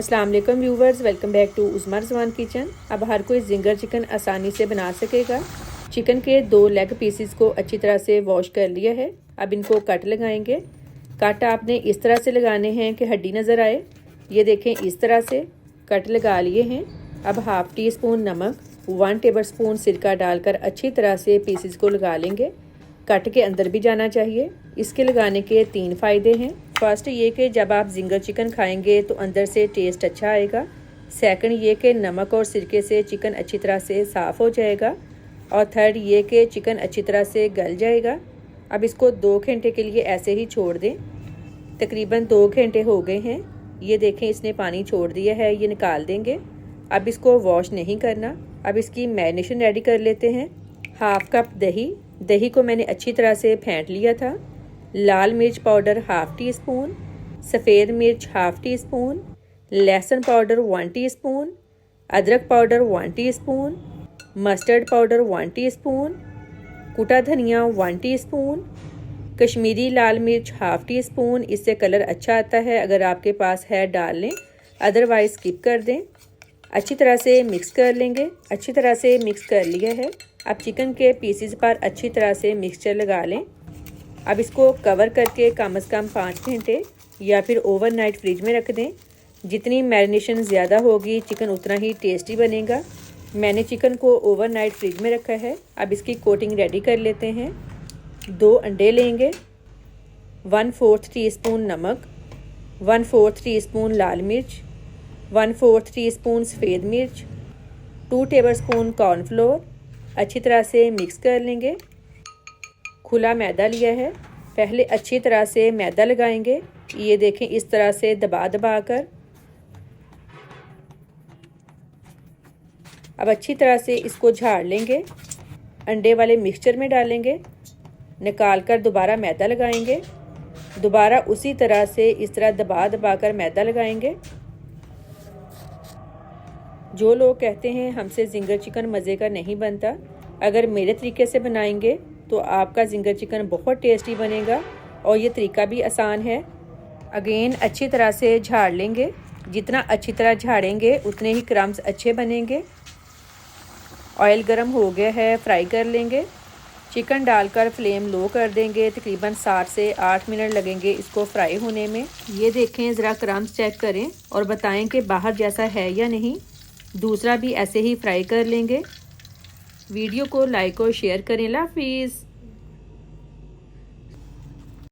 अस्सलाम वालेकुम viewers, welcome back to Usma Rizwan kitchen. अब हर कोई जिंगर चिकन आसानी से बना सकेगा। चिकन के 2 लेग पीसेस को अच्छी तरह से वॉश कर लिया है। अब इनको कट लगाएंगे। कट आपने इस तरह से लगाने हैं कि हड्डी नज़र आए। ये देखें, इस तरह से कट लगा लिए हैं। अब हाफ़ टी स्पून नमक, 1 टेबल स्पून सिरका डालकर अच्छी तरह से पीसेस को लगा लेंगे। कट के अंदर भी जाना चाहिए। इसके लगाने के 3 फ़ायदे हैं। फर्स्ट ये कि जब आप जिंगर चिकन खाएंगे तो अंदर से टेस्ट अच्छा आएगा। सेकंड ये कि नमक और सिरके से चिकन अच्छी तरह से साफ़ हो जाएगा। और थर्ड ये कि चिकन अच्छी तरह से गल जाएगा। अब इसको 2 घंटे के लिए ऐसे ही छोड़ दें। तकरीबन 2 घंटे हो गए हैं। ये देखें, इसने पानी छोड़ दिया है, ये निकाल देंगे। अब इसको वॉश नहीं करना। अब इसकी मैरिनेशन रेडी कर लेते हैं। हाफ़ कप दही को मैंने अच्छी तरह से फेंट लिया था। लाल मिर्च पाउडर हाफ़ टी स्पून, सफ़ेद मिर्च हाफ़ टी स्पून, लहसुन पाउडर 1 टीस्पून, अदरक powder 1 teaspoon, mustard powder 1 teaspoon, कुटा धनिया 1 टीस्पून, कश्मीरी लाल मिर्च हाफ़ टी स्पून। इससे कलर अच्छा आता है, अगर आपके पास है डाल लें, अदरवाइज़ स्किप कर दें। अच्छी तरह से मिक्स कर लेंगे। अच्छी तरह से मिक्स कर लिया है। अब चिकन के पीसेस पर अच्छी तरह से मिक्सचर लगा लें। अब इसको कवर करके कम से कम 5 घंटे या फिर ओवरनाइट फ्रिज में रख दें। जितनी मैरिनेशन ज़्यादा होगी चिकन उतना ही टेस्टी बनेगा। मैंने चिकन को ओवरनाइट फ्रिज में रखा है। अब इसकी कोटिंग रेडी कर लेते हैं। 2 अंडे लेंगे, 1/4 टीस्पून नमक, 1/4 टीस्पून लाल मिर्च, 1/4 टीस्पून सफ़ेद मिर्च, 2 टेबलस्पून कॉर्नफ्लोर। अच्छी तरह से मिक्स कर लेंगे। खुला मैदा लिया है, पहले अच्छी तरह से मैदा लगाएंगे। ये देखें, इस तरह से दबा दबा कर। अब अच्छी तरह से इसको झाड़ लेंगे। अंडे वाले मिक्सचर में डालेंगे, निकाल कर दोबारा मैदा लगाएंगे। दोबारा उसी तरह से इस तरह दबा दबा कर मैदा लगाएंगे। जो लोग कहते हैं हमसे जिंगर चिकन मज़े का नहीं बनता, अगर मेरे तरीके से बनाएंगे तो आपका जिंगर चिकन बहुत टेस्टी बनेगा। और ये तरीका भी आसान है। अगेन अच्छी तरह से झाड़ लेंगे। जितना अच्छी तरह झाड़ेंगे उतने ही क्रम्स अच्छे बनेंगे। ऑयल गरम हो गया है, फ्राई कर लेंगे। चिकन डालकर फ्लेम लो कर देंगे। तकरीबन 7 से 8 मिनट लगेंगे इसको फ्राई होने में। ये देखें, ज़रा क्रम्स चेक करें और बताएं कि बाहर जैसा है या नहीं। दूसरा भी ऐसे ही फ्राई कर लेंगे। वीडियो को लाइक और शेयर करें। अल्लाह हाफिज़।